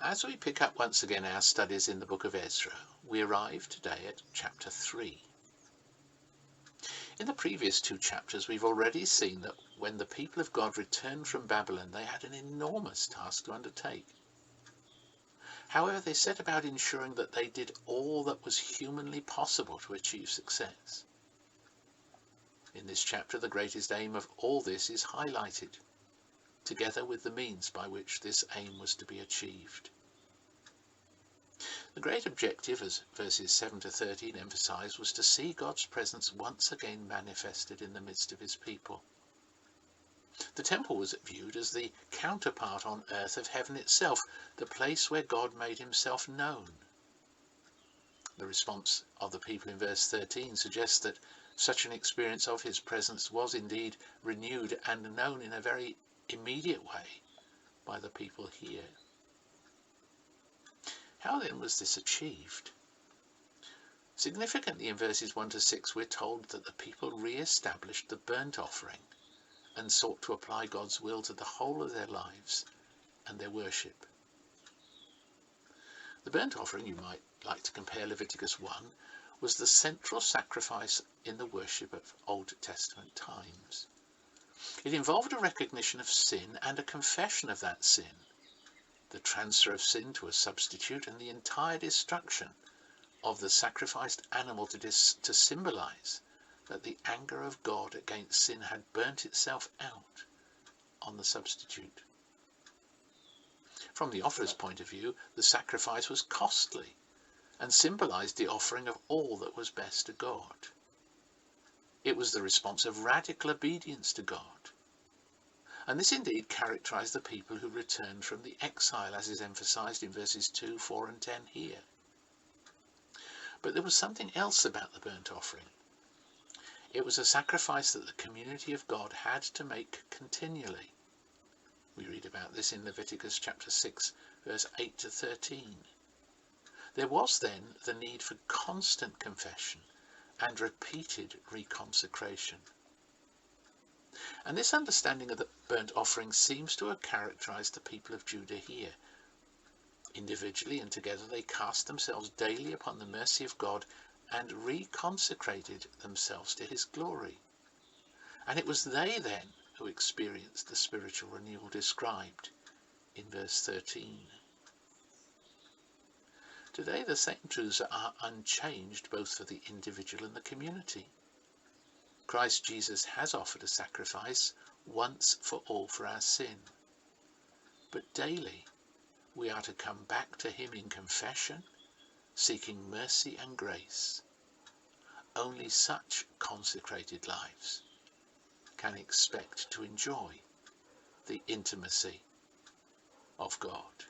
As we pick up once again our studies in the book of Ezra, we arrive today at chapter 3. In the previous 2 chapters, we've already seen that when the people of God returned from Babylon, they had an enormous task to undertake. However, they set about ensuring that they did all that was humanly possible to achieve success. In this chapter, the greatest aim of all this is highlighted, together with the means by which this aim was to be achieved. The great objective, as verses 7 to 13 emphasize, was to see God's presence once again manifested in the midst of his people. The temple was viewed as the counterpart on earth of heaven itself, the place where God made himself known. The response of the people in verse 13 suggests that such an experience of his presence was indeed renewed and known in a very immediate way by the people here. How then was this achieved? Significantly, in verses 1 to 6, we're told that the people re-established the burnt offering and sought to apply God's will to the whole of their lives and their worship. The burnt offering, you might like to compare Leviticus 1, was the central sacrifice in the worship of Old Testament times. It involved a recognition of sin and a confession of that sin, the transfer of sin to a substitute, and the entire destruction of the sacrificed animal to symbolize that the anger of God against sin had burnt itself out on the substitute. From the offerer's point of view, the sacrifice was costly and symbolized the offering of all that was best to God. It was the response of radical obedience to God. And this indeed characterized the people who returned from the exile, as is emphasized in verses 2, 4 and 10 here. But there was something else about the burnt offering. It was a sacrifice that the community of God had to make continually. We read about this in Leviticus chapter 6, verse 8 to 13. There was then the need for constant confession and repeated reconsecration. And this understanding of the burnt offering seems to have characterized the people of Judah here. Individually and together they cast themselves daily upon the mercy of God and reconsecrated themselves to his glory. And it was they then who experienced the spiritual renewal described in verse 13. Today the same truths are unchanged both for the individual and the community. Christ Jesus has offered a sacrifice once for all for our sin. But daily we are to come back to him in confession, seeking mercy and grace. Only such consecrated lives can expect to enjoy the intimacy of God.